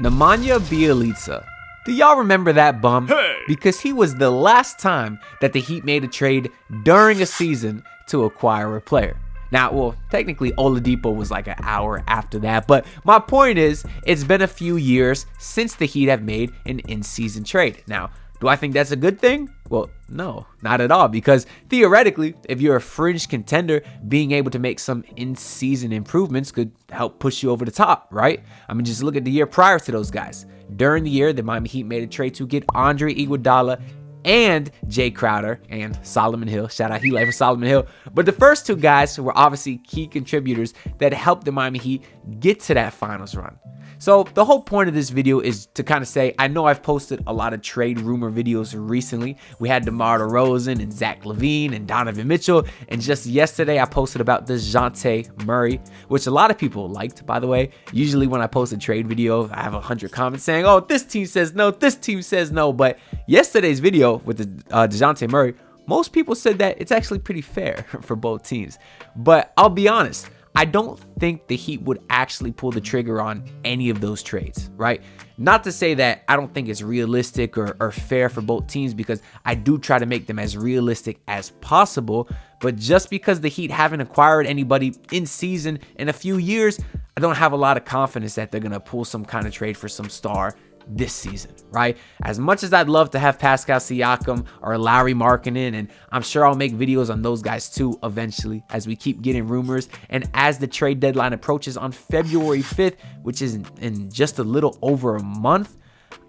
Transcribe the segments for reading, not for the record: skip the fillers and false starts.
Nemanja Bjelica. Do y'all remember that bum? Because he was the last time that the Heat made a trade during a season to acquire a player. Now, well, technically Oladipo was like an hour after that, but my point is, it's been a few years since the Heat have made an in-season trade. Now, do I think that's a good thing? Well, no, not at all, because theoretically, if you're a fringe contender, being able to make some in-season improvements could help push you over the top, right? I mean, just look at the year prior to those guys. During the year, the Miami Heat made a trade to get Andre Iguodala and Jay Crowder and Solomon Hill. Shout out Heli for Solomon Hill. But the first two guys were obviously key contributors that helped the Miami Heat get to that finals run. So the whole point of this video is to kind of say, I know I've posted a lot of trade rumor videos recently. We had DeMar DeRozan and Zach LaVine and Donovan Mitchell. And just yesterday, I posted about DeJounte Murray, which a lot of people liked, by the way. Usually when I post a trade video, I have 100 comments saying, oh, this team says no, this team says no. But yesterday's video with the DeJounte Murray, most people said that it's actually pretty fair for both teams. But I'll be honest, I don't think the Heat would actually pull the trigger on any of those trades, right? Not to say that I don't think it's realistic or fair for both teams, because I do try to make them as realistic as possible. But just because the Heat haven't acquired anybody in season in a few years, I don't have a lot of confidence that they're going to pull some kind of trade for some star this season, right? As much as I'd love to have Pascal Siakam or Lauri Markkanen, and I'm sure I'll make videos on those guys too eventually as we keep getting rumors, and as the trade deadline approaches on February 5th, which is in just a little over a month,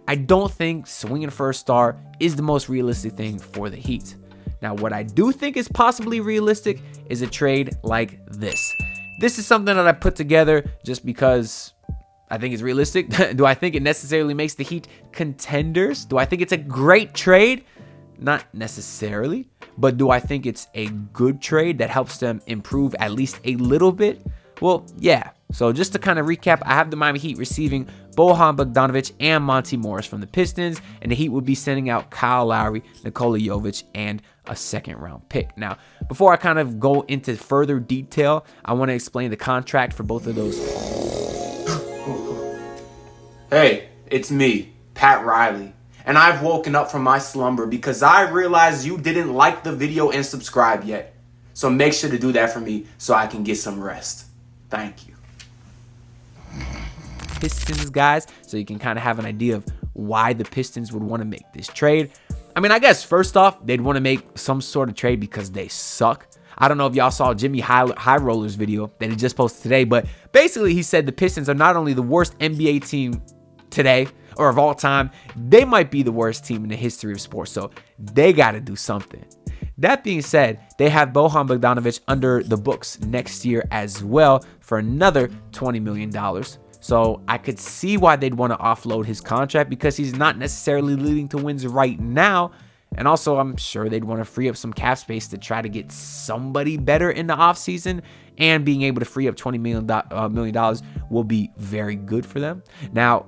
I don't think swinging for a star is the most realistic thing for the Heat. Now, what I do think is possibly realistic is a trade like this. This is something that I put together just because I think it's realistic. Do I think it necessarily makes the Heat contenders? Do I think it's a great trade? Not necessarily. But do I think it's a good trade that helps them improve at least a little bit? Well, yeah. So just to kind of recap, I have the Miami Heat receiving Bojan Bogdanovic and Monte Morris from the Pistons, and the Heat would be sending out Kyle Lowry, Nikola Jovic, and a second-round pick. Now, before I kind of go into further detail, I want to explain the contract for both of those. Hey, it's me, Pat Riley, and I've woken up from my slumber because I realized you didn't like the video and subscribe yet. So make sure to do that for me so I can get some rest. Thank you. Pistons guys, so you can kind of have an idea of why the Pistons would want to make this trade. I mean, I guess first off, they'd want to make some sort of trade because they suck. I don't know if y'all saw Jimmy High Roller's video that he just posted today, but basically he said the Pistons are not only the worst NBA team today or of all time, they might be the worst team in the history of sports. So they got to do something. That being said, they have Bojan Bogdanovic under the books next year as well for another $20 million. So I could see why they'd want to offload his contract, because he's not necessarily leading to wins right now. And also, I'm sure they'd want to free up some cap space to try to get somebody better in the offseason, and being able to free up $20 million will be very good for them. Now,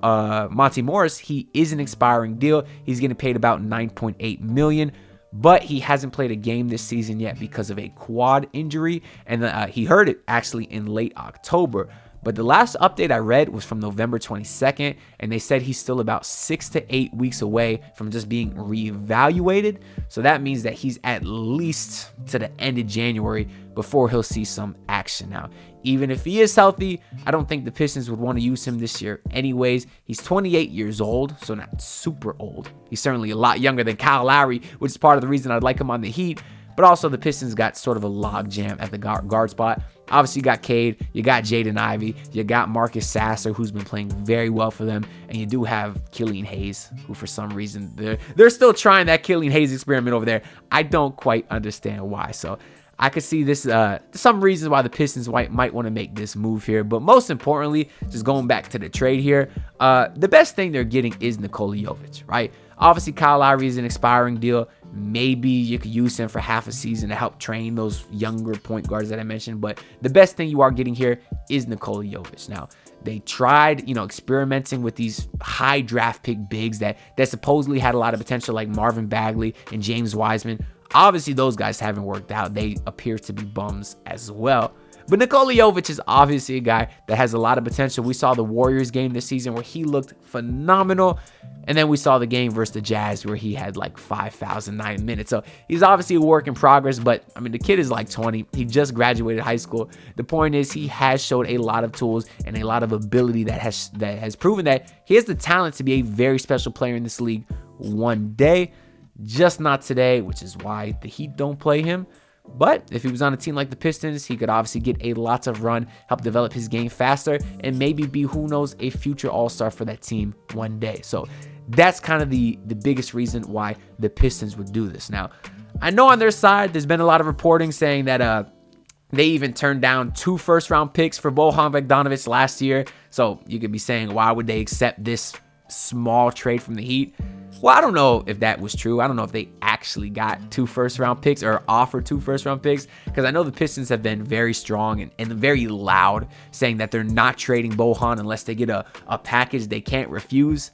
Monte Morris, he is an expiring deal. He's getting paid about $9.8 million, but he hasn't played a game this season yet because of a quad injury, and he hurt it actually in late October. But the last update I read was from November 22nd, and they said he's still about 6 to 8 weeks away from just being reevaluated. So that means that he's at least to the end of January before he'll see some action. Now, even if he is healthy, I don't think the Pistons would want to use him this year anyways. He's 28 years old, so not super old. He's certainly a lot younger than Kyle Lowry, which is part of the reason I'd like him on the Heat. But also the Pistons got sort of a log jam at the guard spot. Obviously, you got Cade, you got Jaden Ivey, you got Marcus Sasser, who's been playing very well for them, and you do have Killian Hayes, who for some reason, they're still trying that Killian Hayes experiment over there. I don't quite understand why. So I could see this, some reasons why the Pistons might want to make this move here. But most importantly, just going back to the trade here, the best thing they're getting is Nikola Jovic, right? Obviously, Kyle Lowry is an expiring deal. Maybe you could use him for half a season to help train those younger point guards that I mentioned. But the best thing you are getting here is Nikola Jovic. Now, they tried, experimenting with these high draft pick bigs that supposedly had a lot of potential, like Marvin Bagley and James Wiseman. Obviously, those guys haven't worked out. They appear to be bums as well. But Nikola Jovic is obviously a guy that has a lot of potential. We saw the Warriors game this season where he looked phenomenal. And then we saw the game versus the Jazz where he had like 5 fouls in 9 minutes. So he's obviously a work in progress, but I mean, the kid is like 20. He just graduated high school. The point is he has showed a lot of tools and a lot of ability that has proven that he has the talent to be a very special player in this league one day. Just not today, which is why the Heat don't play him. But if he was on a team like the Pistons, he could obviously get a lots of run, help develop his game faster, and maybe be, who knows, a future all-star for that team one day. So that's kind of the biggest reason why the Pistons would do this. Now, I know on their side, there's been a lot of reporting saying that they even turned down 2 first-round picks for Bojan Bogdanovic last year. So you could be saying, why would they accept this small trade from the Heat? Well, I don't know if that was true. I don't know if they actually got 2 first-round picks or offered 2 first-round picks, because I know the Pistons have been very strong and very loud, saying that they're not trading Bojan unless they get a package they can't refuse.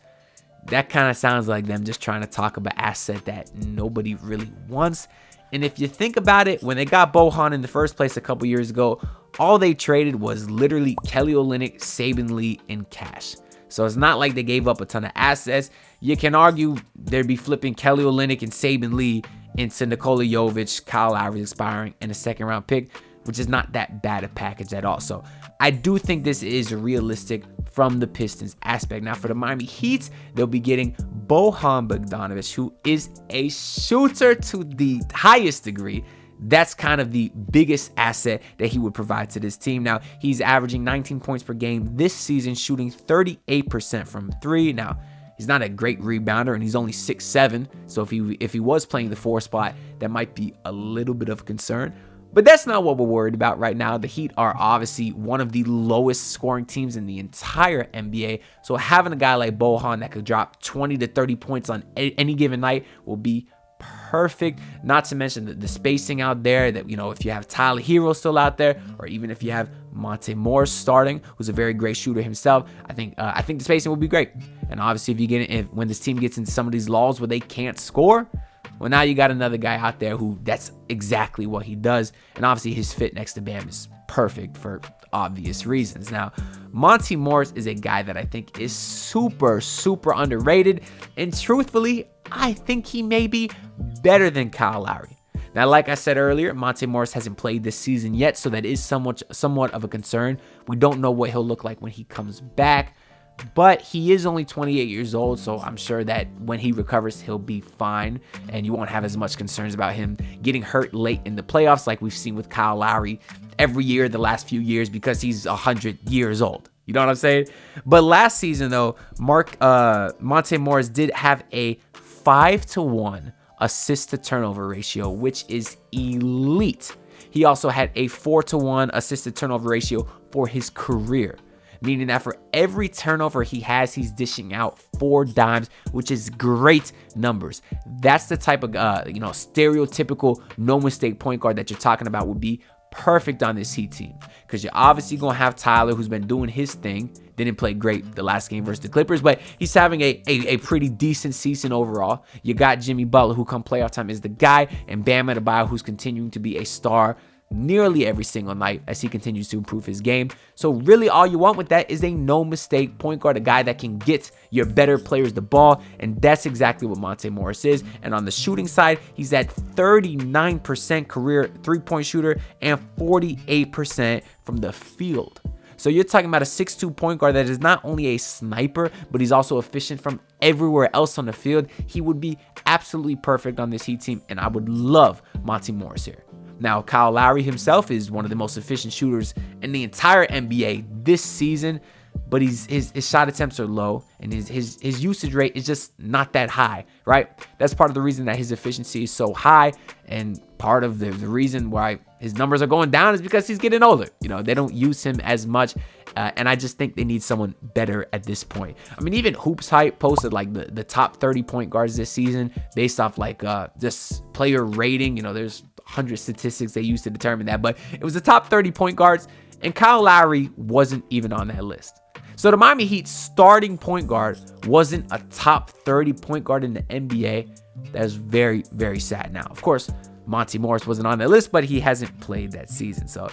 That kind of sounds like them just trying to talk about an asset that nobody really wants. And if you think about it, when they got Bojan in the first place a couple years ago, all they traded was literally Kelly Olynyk, Saben Lee, and cash. So it's not like they gave up a ton of assets. You can argue they'd be flipping Kelly Olynyk and Saben Lee into Nikola Jovic, Kyle Lowry expiring, and a second-round pick, which is not that bad a package at all. So I do think this is realistic from the Pistons aspect. Now, for the Miami Heat, they'll be getting Bojan Bogdanovic, who is a shooter to the highest degree. That's kind of the biggest asset that he would provide to this team. Now, he's averaging 19 points per game this season, shooting 38% from 3. Now, he's not a great rebounder, and he's only 6'7". So if he was playing the 4 spot, that might be a little bit of a concern. But that's not what we're worried about right now. The Heat are obviously one of the lowest scoring teams in the entire NBA. So having a guy like Bojan that could drop 20 to 30 points on any given night will be perfect. Not to mention the spacing out there, that, you know, if you have Tyler Hero still out there, or even if you have Monte Morris starting, who's a very great shooter himself, I think the spacing will be great. And obviously, when this team gets into some of these lulls where they can't score, well, now you got another guy out there who that's exactly what he does. And obviously his fit next to Bam is perfect for obvious reasons. Now, Monte Morris is a guy that I think is super, super underrated. And truthfully, I think he may be better than Kyle Lowry. Now, like I said earlier, Monte Morris hasn't played this season yet, so that is somewhat of a concern. We don't know what he'll look like when he comes back. But he is only 28 years old, so I'm sure that when he recovers, he'll be fine, and you won't have as much concerns about him getting hurt late in the playoffs like we've seen with Kyle Lowry every year the last few years, because he's 100 years old. You know what I'm saying? But last season, though, Monte Morris did have a 5-to-1 assist-to-turnover ratio, which is elite. He also had a 4-to-1 assist-to-turnover ratio for his career, meaning that for every turnover he has, he's dishing out 4 dimes, which is great numbers. That's the type of stereotypical no mistake point guard that you're talking about would be perfect on this Heat team, because you're obviously gonna have Tyler, who's been doing his thing. Didn't play great the last game versus the Clippers, but he's having a pretty decent season overall. You got Jimmy Butler, who come playoff time is the guy, and Bam Adebayo, who's continuing to be a star nearly every single night as he continues to improve his game. So really all you want with that is a no mistake point guard, a guy that can get your better players the ball, and that's exactly what Monte Morris is. And on the shooting side, he's at 39% career 3-point shooter and 48% from the field. So you're talking about a 6'2 point guard that is not only a sniper, but he's also efficient from everywhere else on the field. He would be absolutely perfect on this Heat team, and I would love Monte Morris here. Now, Kyle Lowry himself is one of the most efficient shooters in the entire NBA this season, but his shot attempts are low, and his usage rate is just not that high, right? That's part of the reason that his efficiency is so high, and part of the reason why his numbers are going down is because he's getting older. You know, they don't use him as much, and I just think they need someone better at this point. I mean, even Hoops Hype posted like the top 30 point guards this season based off like just player rating. You know, there's 100 statistics they used to determine that, but it was the top 30 point guards, and Kyle Lowry wasn't even on that list. So the Miami Heat starting point guard wasn't a top 30 point guard in the NBA. That's very, very sad. Now, of course, Monte Morris wasn't on that list, but he hasn't played that season. So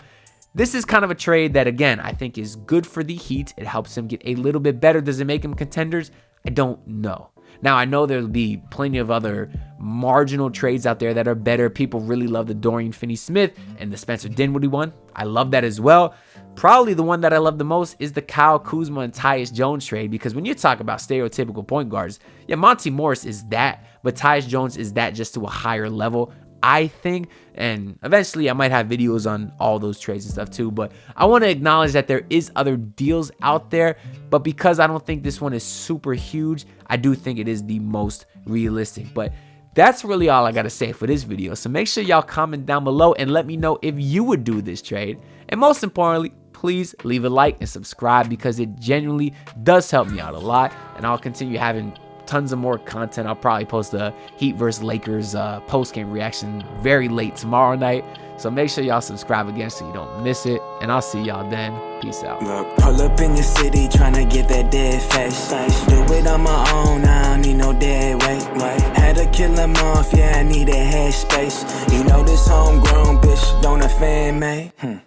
this is kind of a trade that, again, I think is good for the Heat. It helps them get a little bit better. Does it make them contenders? I don't know. Now, I know there'll be plenty of other marginal trades out there that are better. People really love the Dorian Finney-Smith and the Spencer Dinwiddie one. I love that as well. Probably the one that I love the most is the Kyle Kuzma and Tyus Jones trade, because when you talk about stereotypical point guards, yeah, Monte Morris is that, but Tyus Jones is that just to a higher level, I think. And eventually I might have videos on all those trades and stuff too, but I want to acknowledge that there is other deals out there, but because I don't think this one is super huge, I do think it is the most realistic. But that's really all I got to say for this video. So make sure y'all comment down below and let me know if you would do this trade. And most importantly, please leave a like and subscribe, because it genuinely does help me out a lot. And I'll continue having tons of more content. I'll probably post a Heat vs Lakers post-game reaction very late tomorrow night. So make sure y'all subscribe again so you don't miss it. And I'll see y'all then. Peace out. Look, pull up in your city tryna get that dead face. Do it on my own, I don't need no dead weight. Had to kill him off, yeah, I need a head space. You know this homegrown bitch don't offend me.